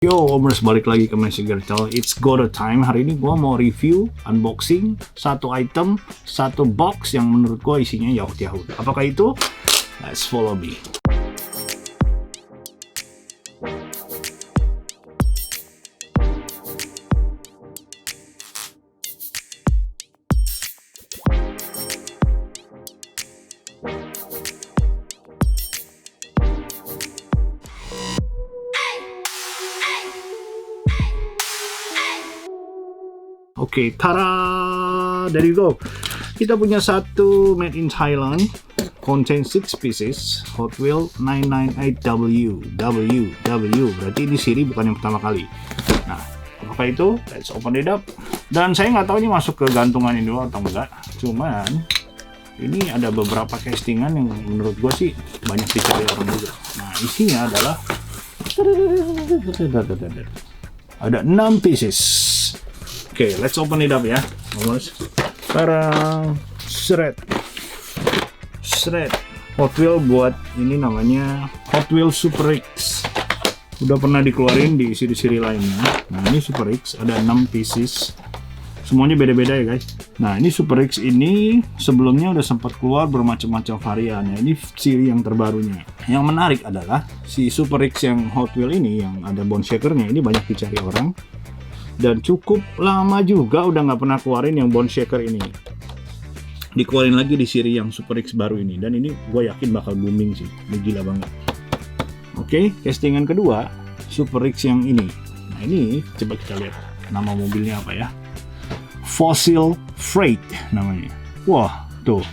Yo, Omers, balik lagi ke Messenger Channel. It's go to time. Hari ini gue mau review, unboxing satu item, satu box yang menurut gue isinya yahut-yahut. Apakah itu? Let's follow me. Oke, tara, there you go. Kita punya satu made in Thailand, contain 6 pieces, Hotwheels 998W. Berarti ini seri bukan yang pertama kali. Nah, apakah itu? Let's open it up. Dan saya nggak tahu ini masuk ke gantungan ini dulu atau enggak. Cuman ini ada beberapa castingan yang menurut gue sih banyak dicari orang juga. Nah, isinya adalah ada 6 pieces. Oke, let's open it up ya. Sekarang shred Hotwheels buat ini namanya Hotwheels Super X. Udah pernah dikeluarin di seri-seri lainnya. Nah, ini Super X ada 6 pieces. Semuanya beda-beda ya guys. Nah, ini Super X ini sebelumnya udah sempat keluar bermacam-macam varian. Nah, ini seri yang terbarunya. Yang menarik adalah si Super X yang Hotwheels ini yang ada bone shakernya ini banyak dicari orang. Dan cukup lama juga udah nggak pernah keluarin yang bone shaker ini. Dikeluarin lagi di seri yang Super X baru ini. Dan ini gue yakin bakal booming sih. Ini gila banget. Oke, castingan kedua Super X yang ini. Nah, ini coba kita lihat nama mobilnya apa ya. Fossil Freight namanya. Wah, tuh.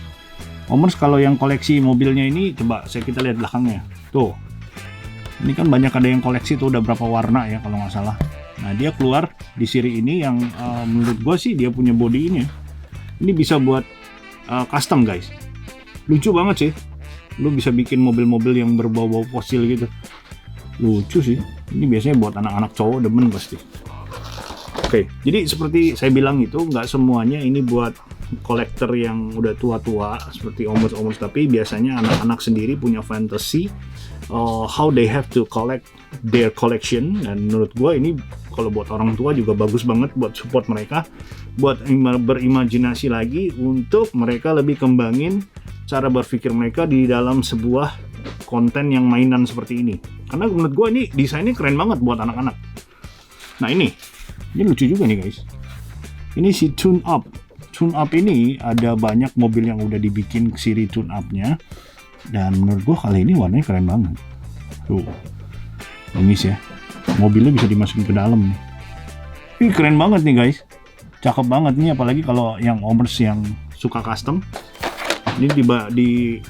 Omers kalau yang koleksi mobilnya ini, coba kita lihat belakangnya. Tuh. Ini kan banyak ada yang koleksi tuh udah berapa warna ya kalau nggak salah. Nah, dia keluar di seri ini yang menurut gue sih dia punya body ini. Ini bisa buat custom guys. Lucu banget sih. Lu bisa bikin mobil-mobil yang berbau-bau fosil gitu. Lucu sih. Ini biasanya buat anak-anak cowok demen pasti. Oke, jadi seperti saya bilang itu nggak semuanya ini buat kolektor yang udah tua-tua seperti Omers, tapi biasanya anak-anak sendiri punya fantasy how they have to collect their collection. Dan menurut gue ini kalau buat orang tua juga bagus banget buat support mereka, buat berimajinasi lagi untuk mereka lebih kembangin cara berpikir mereka di dalam sebuah konten yang mainan seperti ini. Karena menurut gue ini desainnya keren banget buat anak-anak. Nah, ini lucu juga nih guys. Ini si Tune Up ini ada banyak mobil yang udah dibikin seri Tune Up-nya. Dan menurut gue kali ini warnanya keren banget. Tuh, bagus ya. Mobilnya bisa dimasukin ke dalam nih. Ini keren banget nih guys. Cakep banget nih, apalagi kalau yang Omers yang suka custom. Ini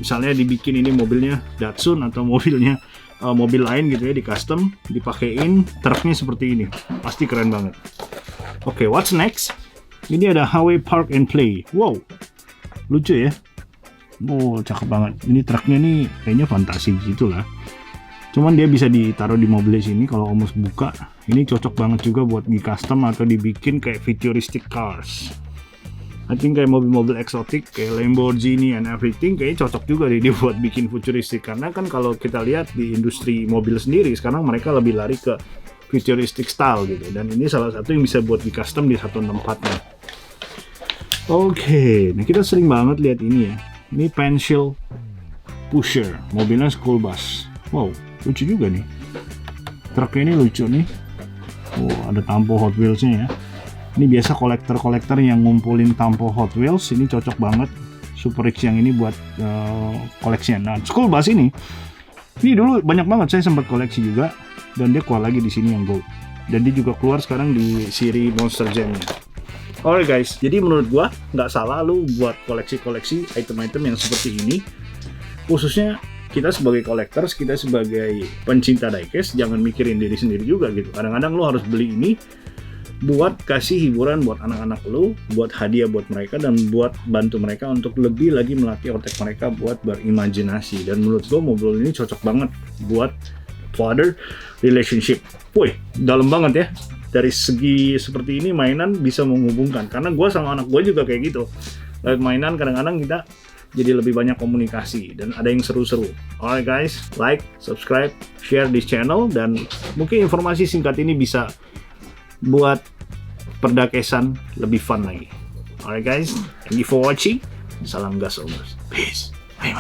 misalnya dibikin ini mobilnya Datsun atau mobilnya mobil lain gitu ya, di custom, dipakein truknya seperti ini. Pasti keren banget. Oke, what's next? Ini ada Highway Park and Play. Wow, lucu ya. Oh, cakep banget. Ini truknya nih kayaknya fantasi gitu lah. Cuman dia bisa ditaruh di mobil sini. Kalau Omers buka, ini cocok banget juga buat di custom atau dibikin kayak futuristic cars. I think kayak mobil-mobil eksotik kayak Lamborghini and everything kayaknya cocok juga deh dia buat bikin futuristik. Karena kan kalau kita lihat di industri mobil sendiri sekarang mereka lebih lari ke futuristic style gitu. Dan ini salah satu yang bisa buat di custom di satu tempatnya. Oke, nah kita sering banget lihat ini ya. Ini pencil pusher, mobilnya school bus. Wow, lucu juga nih. Truknya ini lucu nih. Oh, ada tampo Hot Wheels-nya ya. Ini biasa kolektor-kolektor yang ngumpulin tampo Hot Wheels. Ini cocok banget. Super X yang ini buat koleksian. Nah, school bus ini dulu banyak banget saya sempat koleksi juga. Dan dia keluar lagi di sini yang gold. Dan dia juga keluar sekarang di seri Monster Jam-nya. Alright guys, jadi menurut gua nggak salah lu buat koleksi-koleksi item-item yang seperti ini. Khususnya kita sebagai collectors, kita sebagai pencinta diecast, jangan mikirin diri sendiri juga gitu. Kadang-kadang lu harus beli ini buat kasih hiburan buat anak-anak lu, buat hadiah buat mereka, dan buat bantu mereka untuk lebih lagi melatih otak mereka buat berimajinasi. Dan menurut gua mobil ini cocok banget buat father relationship. Wih, dalam banget ya. Dari segi seperti ini mainan bisa menghubungkan. Karena gue sama anak gue juga kayak gitu. Mainan kadang-kadang kita jadi lebih banyak komunikasi dan ada yang seru-seru. Alright guys, like, subscribe, share this channel, dan mungkin informasi singkat ini bisa buat perdakesan lebih fun lagi. Alright guys, thank you for watching. Salam gas, peace. Bye,